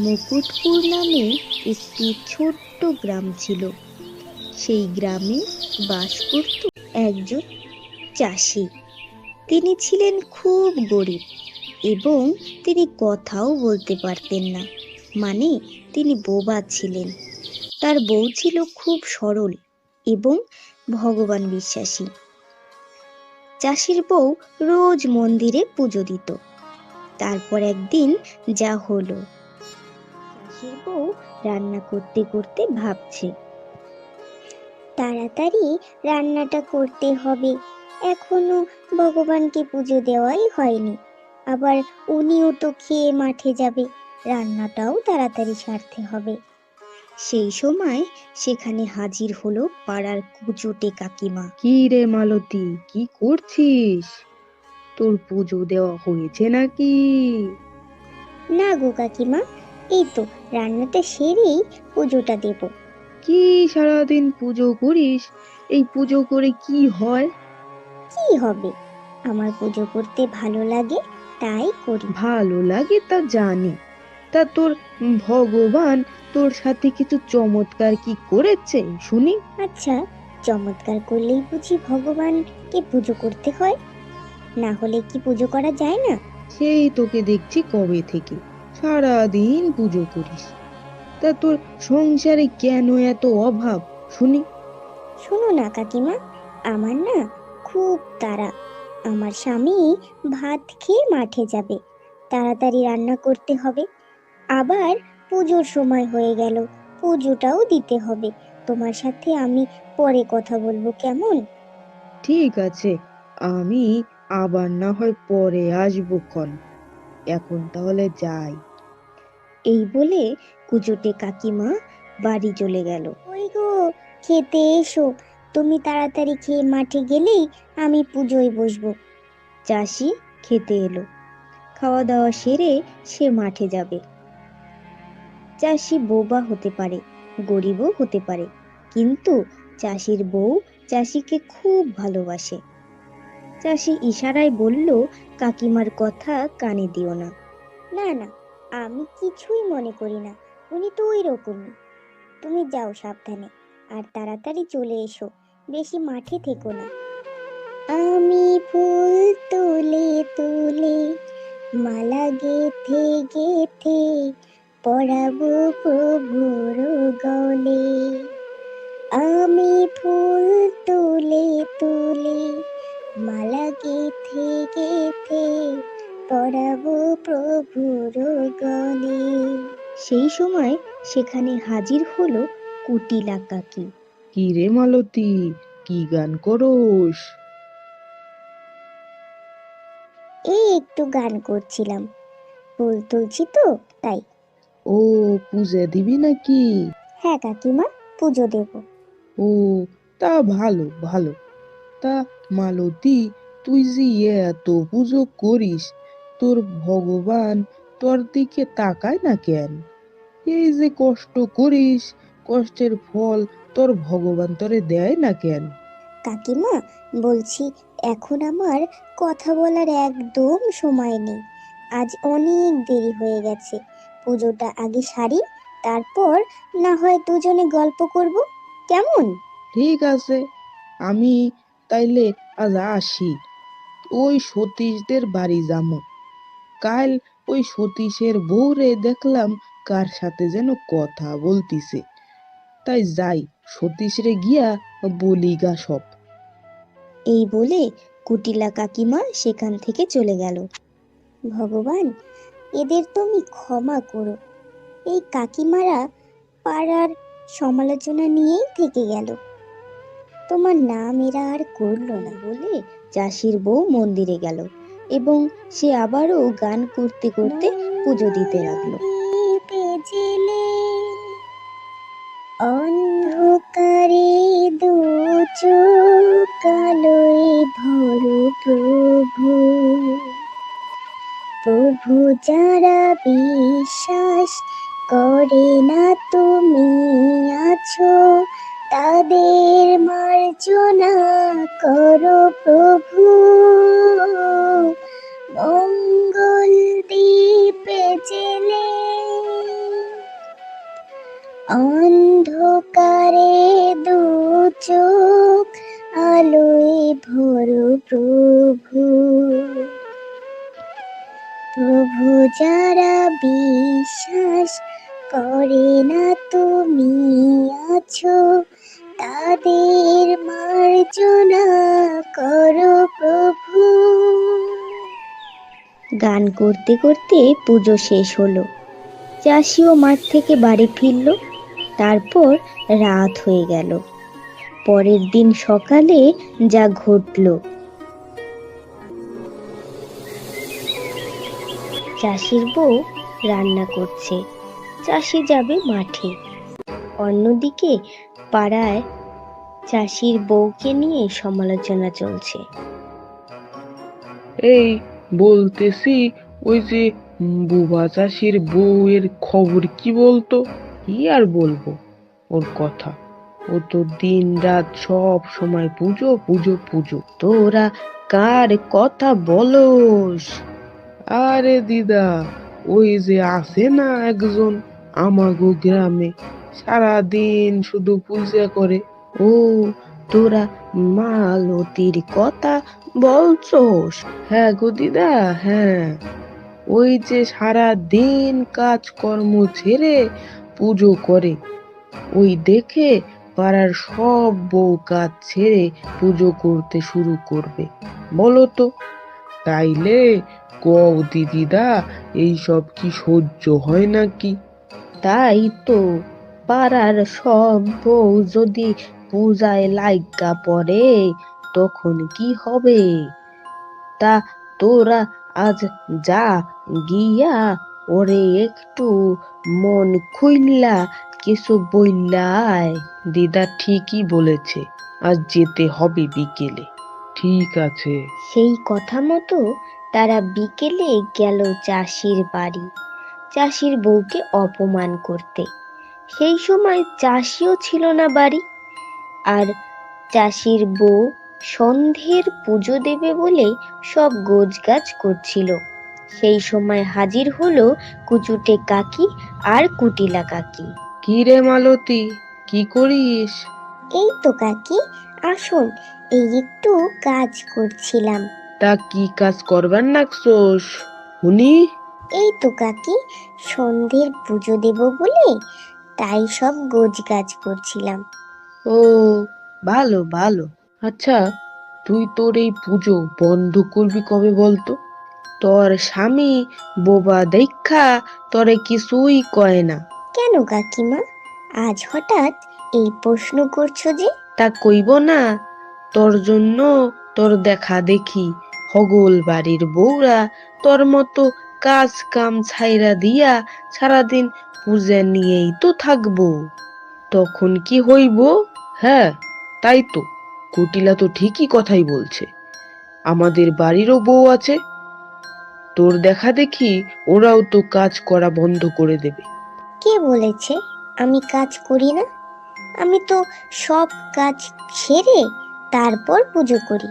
মুকুটপুর নামে একটি ছোট্ট গ্রাম ছিল। সেই গ্রামে বাস করত একজন চাষি। তিনি ছিলেন খুব গরিব এবং তিনি কথাও বলতে পারতেন না, মানে তিনি বোবা ছিলেন। তার বউ ছিল খুব সরল এবং ভগবান বিশ্বাসী। চাষির বউ রোজ মন্দিরে পুজো দিত। তারপর একদিন যা হলো, চাষির বউ রান্না করতে করতে ভাবছে, তাড়াতাড়ি রান্নাটা করতে হবে, এখনো ভগবানকে পুজো দেওয়াই হয়নি। আবার উনিও তো খেয়ে মাঠে যাবে, রান্নাটাও তাড়াতাড়ি সারতে হবে। সেই সময় সেখানে হাজির হলো পাড়ার কুচুটে কাকিমা। কি রে মালতী, কি করছিস? তোর পুজো দেওয়া হয়েছে নাকি? না গো কাকিমা, এই তো রান্নাটা সেরেই পুজোটা দেব। কি সারাদিন পুজো করিস? এই পুজো করে কি হয়? কি হবে, আমার পুজো করতে ভালো লাগে তাই করি। ভালো লাগে তা জানি, তা তোর ভগবান তোর সাথে কিছু চমৎকার কি করেছে শুনি? আচ্ছা, চমৎকার করলেই বুঝি ভগবানকে পুজো করতে হয়? না হলে কি পুজো করা যায় না? সেই তোকে দেখছি কবে থেকে সারাদিন পুজো করিস, তা তোর সংসারে কেন এত অভাব শুনি? শোনো না কাকিমা, আমার না খুব তাড়া। আমার স্বামী ভাত খেয়ে মাঠে যাবে, তাড়াতাড়ি রান্না করতে হবে। আবার পুজোর সময় হয়ে গেল, পুজোটাও দিতে হবে। তোমার সাথে আমি পরে কথা বলবো, কেমন? ঠিক আছে, আমি আবার না হয় পরে আসবো ক্ষণ, এখন তাহলে যাই। এই বলে কুচুটে কাকিমা বাড়ি চলে গেল। ওই গো, খেতে এসো। তুমি তাড়াতাড়ি খেয়ে মাঠে গেলেই আমি পুজোয় বসবো। চাষি খেতে এলো। খাওয়া দাওয়া সেরে সে মাঠে যাবে। চাষি বোবা হতে পারে, গরিবও হতে পারে, কিন্তু চাষির বউ চাষিকে খুব ভালোবাসে। চাষি ইশারায় বলল, কাকিমার কথা কানে দিও না। না না, আমি কিছুই মনে করি না, উনি তো ওই রকমই। তুমি যাও সাবধানে, আর তাড়াতাড়ি চলে এসো, বেশি মাঠে থেকো না। আমি ফুল তুলে তুলে মালা গেথে গেথে পরাবো প্রভুর গলে। আমি ফুল তুলে তুলে মালা গেথে গেথে পরাবো প্রভুর গলে। সেই সময় সেখানে হাজির হলো কুটিলা কাকি। কি রে মালতী, কি গান করোস? এই একটু গান করছিলাম, ফুল তুলছি তো তাই। ও, পূজা দিবি নাকি? হ্যাঁ কাকিমা, পুজো দেব। ও, তা ভালো ভালো। তা মালতী, তুই যে এত পুজো করিস, তোর ভগবান তোর দিকে তাকায় না কেন? এই যে কষ্ট করিস, কষ্টের ফল তোর ভগবান তোরে দেয় না কেন? কাকিমা, বলছি এখন আমার কথা বলার একদম সময় নেই। আজ অনেক দেরি হয়ে গেছে, পুজোটা আগে সারি, তারপর না হয় দুজনে গল্প করব, কেমন? ঠিক আছে, আমি তাইলে আজ আসি। ওই সতীশদের বাড়ি যামু। কাল ওই সতীশের বউরে দেখলাম কার সাথে যেন কথা বলতিছে, তাই যাই সতীশরে গিয়া বলিগা সব। এই বলে কুটিলা কাকিমা সেখান থেকে চলে গেল। ভগবান, এদের তুমি ক্ষমা করো। এই কাকিমারা পাড়ার সমালোচনা নিয়েই থেকে গেল, তোমার নাম এরা আর করলো না। বলে চাষির বউ মন্দিরে গেল এবং সে আবারও গান করতে করতে পুজো দিতে লাগলো। দীপে জেলে অন্ধকারে দু চোখ কালোয় ভরো প্রভু। প্রভু যারা বিশ্বাস করে না তুমি আছো, তাদের মার্জনা করো প্রভু। মঙ্গল দ্বীপে জেলে আলোয় ভরো প্রভু, প্রভু যারা বিশ্বাস করে না তুমি আছো, তাদের মার্জনা করো প্রভু। গান করতে করতে পুজো শেষ হলো। চাষিও মাঠ থেকে বাড়ি ফিরল। তারপর রাত হয়ে গেল। পরের দিন সকালে যা ঘটল। চাষির বউ রান্না করছে, চাষি যাবে মাঠে। অন্যদিকে পাড়ায় চাষির বউকে নিয়ে সমালোচনা চলছে। এই বলতেছি, ওই যে বুবা চাষির বউয়ের খবর কি বলতো? কি আর বলবো ওর কথা, ও তো দিন রাত সব সময় পুজো পুজো পুজো। তোরা কার কথা বলস? আরে দিদা, ওই যে আছে না একজন আমাগো গ্রামে, সারাদিন শুধু পূজা করে। ও, তোরা মালতীর কথা বলছস? হ্যাঁ গো দিদা, হ্যাঁ, ওই যে সারা দিন কাজকর্ম ছেড়ে পুজো করে। ওই দেখে পাড়ার সব বউ কাজ ছেড়ে পুজো করতে শুরু করবে। বলো তো, তাইলে কও দিদিদা, এইসব কি সহ্য হয় নাকি? তাই তো, পাড়ার সব বউ যদি পূজায় লাইগা পড়ে তখন কি হবে? তা তোরা আজ যা, গিয়া ওরে একটু মন খুইল্লা কিছু বইল্লা আয়। দিদা ঠিকই বলেছে, আজ যেতে হবে বিকেলে। ঠিক আছে। সেই কথা মতো তারা বিকেলে গেল চাষির বাড়ি, চাষির বউকে অপমান করতে। সেই সময় চাষিও ছিল না বাড়ি, আর চাষির বউ সন্ধ্যের পুজো দেবে বলে সব গোছগাছ করছিল। সেই সময় হাজির হলো কুচুটে কাকি আর কুটিলা কাকি। কি রে মালতী, কি করিস? এই তো কাকি, আসুন, এই একটু কাজ করছিলাম। তা কি কাজ করবার নাকছোস শুনি? এই তো কাকি, সন্ধ্যের পুজো দেব বলে তাই সব গোছগাছ করছিলাম। ও, ভালো ভালো। আচ্ছা, তুই তোর এই পুজো বন্ধ করবি কবে বলতো? তোর স্বামী বোবা দেখা তোরে কিছুই কয় না। কেন কাকিমা, আজ হঠাৎ এই প্রশ্ন করছো যে? তা কইব না? তোর জন্য তোর দেখা দেখি হগল বাড়ির বউরা তোর মতো কাজ কাম ছাইরা দিয়া সারাদিন পূজা নিয়েই তো থাকবো। তখন কি হইব? হ্যাঁ, তাই তো, কুটিলা তো ঠিকই কথাই বলছে। আমাদের বাড়িরও বউ আছে, তোর দেখা দেখি ওরাও তো কাজ করা বন্ধ করে দেবে। কে বলেছে আমি কাজ করি না? আমি তো সব কাজ সেরে তারপর পুজো করি।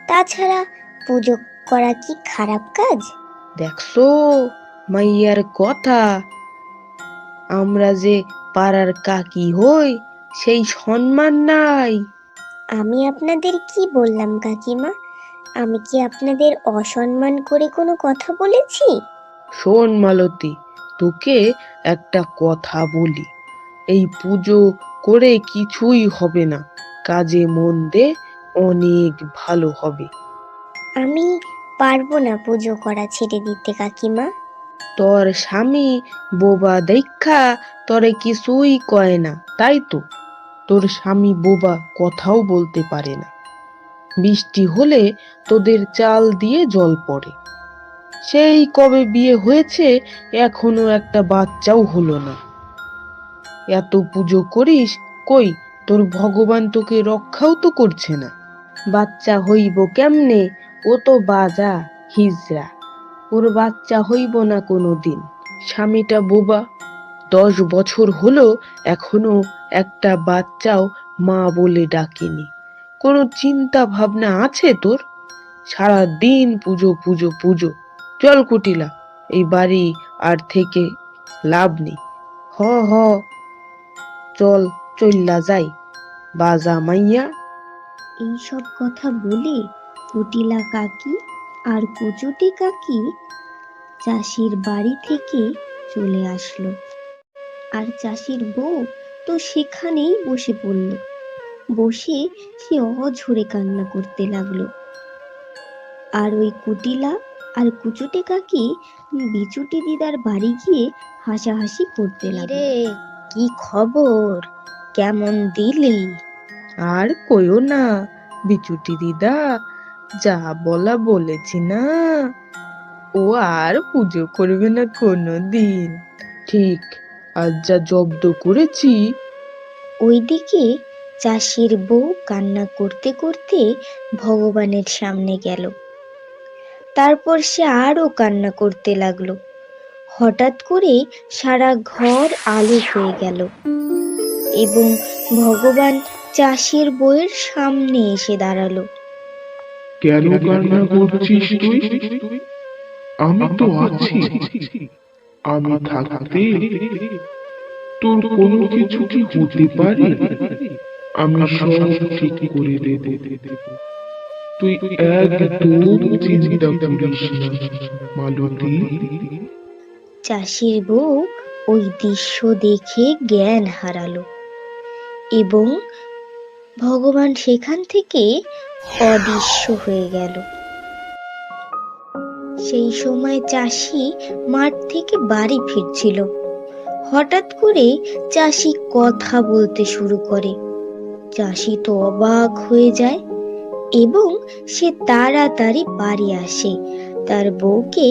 তাছাড়া পুজো করা কি খারাপ কাজ? দেখছো মাইয়ার কথা, আমরা যে পাড়ার কাকি হই সেই সম্মান নাই। আমি আপনাদের কি বললাম কাকিমা? আমি কি আপনাদের অসম্মান করে কোনো কথা বলেছি? শোন মালতী, তোকে একটা কথা বলি, এই পুজো করে কিছুই হবে না, কাজে মন দে, অনেক ভালো হবে। আমি পারবো না পুজো করা ছেড়ে দিতে কাকিমা। তোর স্বামী বোবা দেখা তোরে কিছুই কয় না, তাই তো? তোর স্বামী বোবা, কথাও বলতে পারে না। বৃষ্টি হলে তোদের চাল দিয়ে জল পড়ে। সেই কবে বিয়ে হয়েছে, এখনো একটা বাচ্চাও হলো না। এত পুজো করিস, কই তোর ভগবান তোকে রক্ষাও তো করছে না। বাচ্চা হইব কেমনে? ও তো বাজা, হিজড়া, ওর বাচ্চা হইব না কোনো দিন। স্বামীটা বোবা, 10 বছর হলো এখনো একটা বাচ্চাও মা বলে ডাকেনি। কোনো চিন্তা ভাবনা আছে তোর? সারা দিন পুজো পুজো পুজো। চল কুটিলা, এই বাড়ি আর থেকে লাভ নেই। হ হ, চল চইল্লা যাই, বাজা মাইয়া। এই সব কথা বলে কুটিলা কাকি আর কচুটে কাকি চাষির বাড়ি থেকে চলে আসলো। আর চাষির বউ তো সেখানেই বসে পড়ল। বসে সে অঝরে কান্না করতে লাগলো। আর ওই কুটিলা আর কুচুটে কাকি বিচুটি দিদার বাড়ি গিয়ে হাসাহাসি করতে লাগলো। কি খবর, কেমন দিলি? আর কইও না বিচুটি দিদা, যা বলা বলেছি না, ও আর পুজো করবে না কোনো দিন। ঠিক আজ যা জব্দ করেছি। ওইদিকে চাষির বউ কান্না করতে করতে ভগবানের সামনে গেল। তারপর সে আরো কান্না করতে লাগলো। হঠাৎ করে সারা ঘর আলো হয়ে গেল এবং ভগবান চাষির বউয়ের সামনে এসে দাঁড়ালো। কেন কান্না করছিস তুই? আমি তো আছি। আমি থাকতে তোর কোনো কিছু কি হতে পারে? আমি সব ঠিক করে দেব। তুই একদম চিন্তা করিস না মালতী। চাষির বউ ওই দৃশ্য দেখে জ্ঞান হারালো এবং ভগবান সেখান থেকে অদৃশ্য হয়ে গেল। সেই সময় চাষি মাঠ থেকে বাড়ি ফিরছিল। হঠাৎ করে চাষি কথা বলতে শুরু করে। চাষি তো অবাক হয়ে যায় এবং সে তাড়াতাড়ি বাড়ি আসে তার বউকে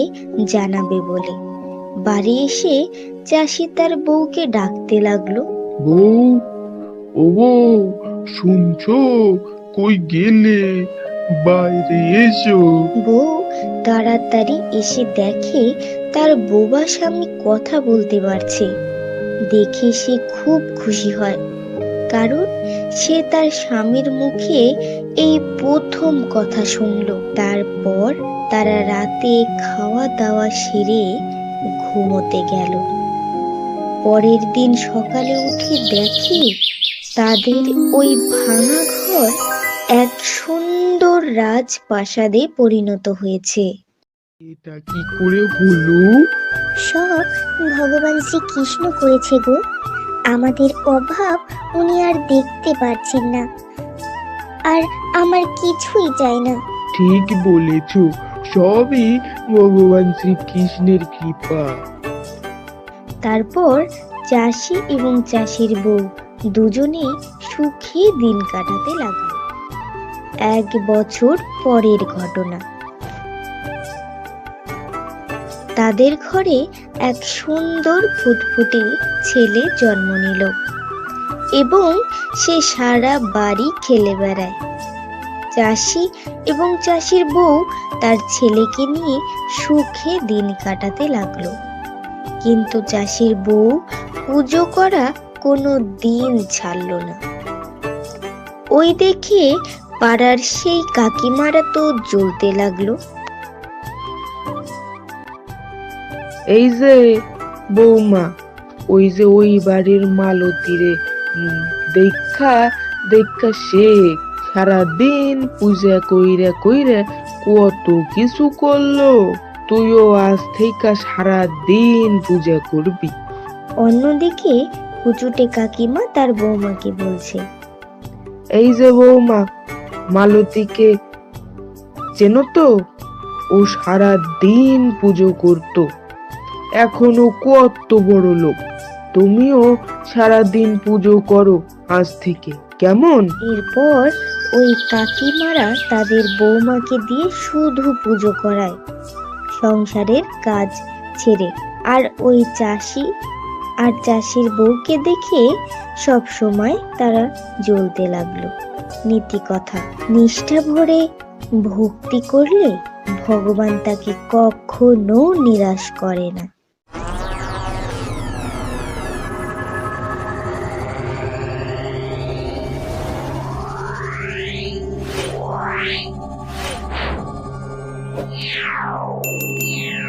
জানাবে বলে। বাড়ি এসে চাষি তার বউকে ডাকতে লাগলো। বউ, ও বউ, শুনছো? কই গেলে? বাইরে এসো। বউ তাড়াতাড়ি এসে দেখে তার বোবা স্বামী কথা বলতে পারছে। দেখে সে খুব খুশি হয়, কারণ সে তার স্বামীর মুখে এই প্রথম কথা শুনল। তারপর তারা রাতে খাওয়া দাওয়া সেরে ঘুমোতে গেল। পরের দিন সকালে উঠে দেখে তাদের ওই ভাঙা ঘর এক সুন্দর রাজপ্রাসাদে পরিণত হয়েছে। এটা কি করে হলো? সব ভগবান শ্রীকৃষ্ণ করেছে গো। আমাদের অভাব উনি আর দেখতে পারছেন না, আর আমার কিছুই চাই না। ঠিক বলেছ, সবই ভগবান শ্রীকৃষ্ণের কৃপা। তারপর চাষি এবং চাষির বউ দুজনেই সুখে দিন কাটাতে লাগলো। 1 বছর পরের ঘটনা। তাদের ঘরে এক সুন্দর ফুটফুটে ছেলে জন্ম নিল এবং সে সারা বাড়ি খেলে বেড়ায়। চাষি এবং চাষির বউ তার ছেলেকে নিয়ে সুখে দিন কাটাতে লাগলো। কিন্তু চাষির বউ পুজো করা কোনো দিন ছাড়ল না। ওই দেখে পাড়ার সেই কাকিমারা তো জ্বলতে লাগলো। এই যে বৌমা, ওই যে ওই বাড়ির মালতীরে দেখা দেখা শেখ সারাদিন পূজা কইরা কইরা কত কিছু করলো। তুইও আজ থেকে সারাদিন পূজা করবি। অন্যদিকে কুচুটে কাকিমা তার বৌমাকে বলছে, এই যে বৌমা, মালতীকে চেনো তো? ও সারাদিন পুজো করতো, এখনো কত বড় লোক। তুমিও সারাদিন পুজো করো আজ থেকে, কেমন? এরপর ওই কাকিমারা তাদের বৌমাকে দিয়ে শুধু পুজো করায়, সংসারের কাজ ছেড়ে। আর ওই চাষি আর চাষির বউকে দেখে সব সময় তারা জ্বলতে লাগলো। নীতি কথা, নিষ্ঠা ভরে ভক্তি করলে ভগবান তাকে কখনো নিরাশ করে না। Yeah.